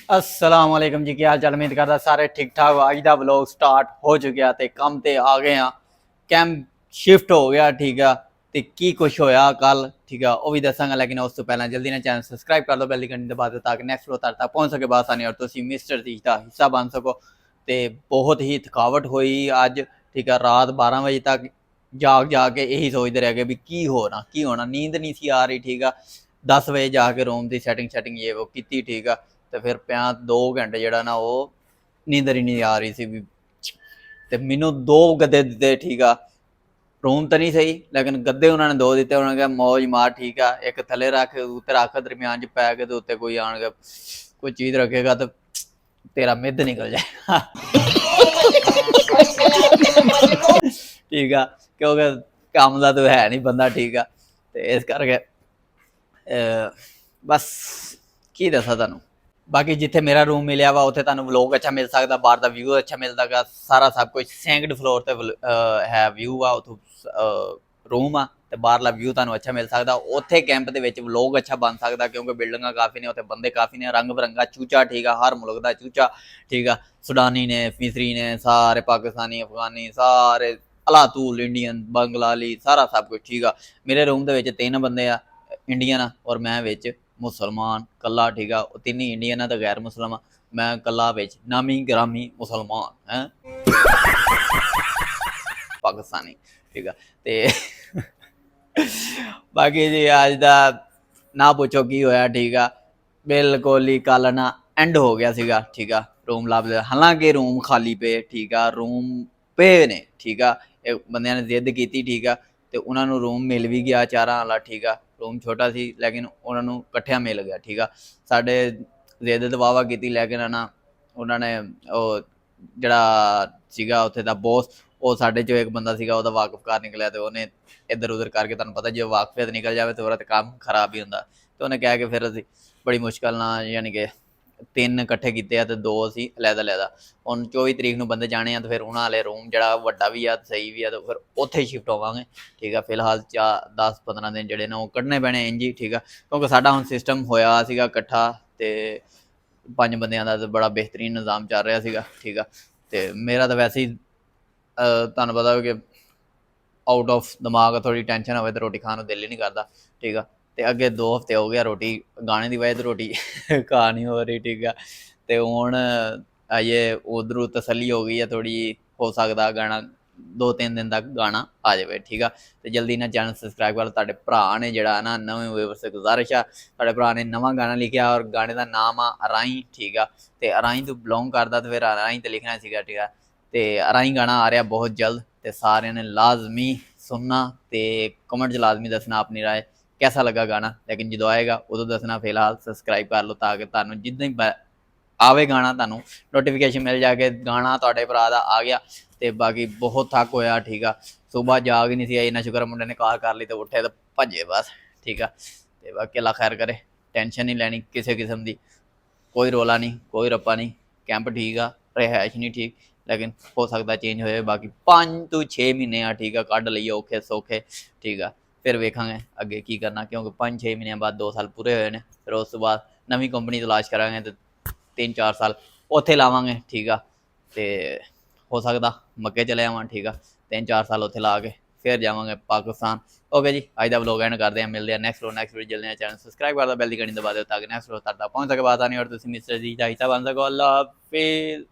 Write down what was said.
अस्सलाम वालेकुम जी, क्या हाल चाल। उम्मीद करदा सारे ठीक ठाक हो। अज दा व्लॉग स्टार्ट हो चुकिया ते कम ते आ गए हाँ। कैंप शिफ्ट हो गया, ठीक है। ते की कुछ होया कल, ठीक है, वह भी दसांगा। लेकिन उस तो पहले जल्दी ना चैनल सबसक्राइब कर दो, बेल आइकन दबा दो ताकि नेक्स्ट फ्लो तक पहुँच सके बासानी और तुम मिस्टर जी का हिस्सा बन सको। तो बहुत ही थकावट हुई अज, ठीक है। रात 12 बजे तक जाग जाग के यही सोचते रह गए भी की होना, नींद नहीं सी आ रही, ठीक है। 10 बजे जाके रूम की सैटिंग ये वो की, ठीक है। तो फिर पिया 2 घंटे जरा ना वो नींदर ही नहीं आ रही सी। तो मैनू 2 गद्दे दिते, ठीक है। रूम तो नहीं सही लेकिन गद्दे उन्होंने 2 दिते। उन्होंने कहा मौज मार, ठीक है। एक थले रख, उत्ते रख, दरम्यान च पै के, उत्ते कोई आन के कोई चीज़ रखेगा तो तेरा मिद निकल जाएगा। ठीक है, क्योंकि काम का तो है नहीं बंदा, ठीक है। तो इस करके बस की दसा तुहानू। बाकी जिथे मेरा रूम मिलया वा उत्थे तुहानू व्लॉग अच्छा मिल सकता, बाहर का व्यू अच्छा मिलता गा, सारा सब कुछ। सैकंड फ्लोर ते है व्यू आ, उथों रूम आ, ते बाहरला व्यू तुहानू अच्छा मिल सकता। उत्थे कैंप दे विच व्लॉग अच्छा बन सकता क्योंकि बिल्डिंगां काफ़ी ने, उत्थे बंदे काफ़ी ने, रंग बिरंगा चूचा, ठीक है। हर मुल्क का चूचा, ठीक है। सुडानी ने, मिस्री ने, सारे पाकिस्तानी, अफगानी, सारे अलातूल, इंडियन, बंगलाली, सारा सब कुछ, ठीक है। मेरे रूम दे विच 3 बंदे आ, इंडियन आ, और मैं विच मुसलमान कला, ठीक है। तीन ही इंडियन है तो गैर मुसलमान, मैं कला बिच नामी ग्रामी मुसलमान है, पाकिस्तानी, ठीक है। ते बाकी जी अज का ना पूछो की होया, ठीक है। बिल्कुल ही कल ना एंड हो गया सीगा, ठीक है। रूम लभ लिया, हालांकि रूम खाली पे, ठीक है। रूम पे ने, ठीक है। एक बंदे ने जिद की, ठीक है। तो उन्होंने रूम मिल भी गया चारा वाला, ठीक है। रूम छोटा सी लेकिन उन्होंने कट्ठिया मिल गया, ठीक है। साढ़े जिद तो वाहवा की लेकिन ना उन्होंने जड़ा सीगा उत्थे दा बॉस, वो साढ़े चो एक बंदा सीगा, उहदा वाकफकार निकलिया। तो उन्हें इधर उधर करके, तुहानू पता जो वाकफियत निकल जाए तो वह काम खराब ही होंदा। तो उन्हें कहा कि फिर असी बड़ी मुश्किल ना, यानी कि 3 कट्ठे किए तो 2 असी अलहदा अलहदा। हुण 24 तरीक नूं बंदे जाने, तो फिर उन्होंने वाले रूम जड़ा वड्डा भी आ, सही भी आ, तो फिर उत्थे शिफ्ट होवांगे, ठीक है। फिलहाल 10-15 दिन जड़े ने वो कड्ढने पैने इंज ही, ठीक है। क्योंकि साडा हुण सिस्टम होया सीगा कट्ठा, ते 5 बंदियां दा ते बड़ा बेहतरीन निज़ाम चल रहा सीगा, ठीक है। तो मेरा तो वैसे ही तुहानू पता हो कि आउट ऑफ दिमाग थोड़ी टेंशन हो तो रोटी खाने दिल ही नहीं करता, ठीक है। तो अगे 2 हफ्ते हो गया रोटी गाने की वजह तो रोटी खा नहीं हो रही, ठीक है। तो हूँ आइए उधरों तसली हो गई है थोड़ी, हो सकता गाना 2-3 दिन तक गाना आ जाए, ठीक है। तो जल्दी ना चैनल सबसक्राइब करो। तुहाडे भरा ने जड़ा ना नवे व्यूअर्स से गुजारिश है, तुहाडे भरा ने नवा गाना लिखा और गाने का नाम आ अराई, ठीक है। तो अराई तो बिलोंग करता, तो फिर अराई तो लिखना सीगा, ठीक है। तो अराई गाना आ रहा बहुत जल्द, तो सारे ने लाजमी सुनना, तो कमेंट च लाजमी दसना अपनी राय कैसा लगा गाना। लेकिन जो आएगा उदो दसना। फिलहाल सबसक्राइब कर लो ताकि तुहानू जिद्दां आवे गाना तुहानू नोटिफिकेशन मिल जाए गाना तुहाडे भरा दा आ गया। तो बाकी बहुत थक होया, ठीक है। सुबह जाग नहीं सी आई, इन्ना शुक्र मुंडे ने कार कर ली, तो उठे तो भजे बस, ठीक है। तो बाकी अल्लाह खैर करे, टेंशन नहीं लैनी किसी किस्म की, कोई रौला नहीं, कोई रप्पा नहीं। कैंप ठीक आ, रिहायश नहीं ठीक, लेकिन हो सकता चेंज हो जाए। बाकी 5 तो 6 महीने आ, ठीक है, कढ़ लीए औखे सौखे, ठीक है। फिर वेखांगे अगे की करना, क्योंकि 5-6 महीनों बाद 2 साल पूरे होए ने। फिर उस तो बाद नवी कंपनी तलाश करांगे, तो 3-4 साल उत्थे लावांगे, ठीक है। तो हो सकता मक्के चले जावां, ठीक है। 3-4 साल उत्थे ला के फिर जावांगे पाकिस्तान। ओके जी, अज का व्लॉग एंड करते हैं, मिलते हैं नेक्स्ट वीडियो जल्दी। चैनल सबसक्राइब कर दो, बेल की घंटी दबा दो ताकि नेक्स्ट व्लॉग तक पहुंच सके बात नहीं, और तुम मिस्टर जी का हिस्सा बन सको। अल्लाह हाफिज़।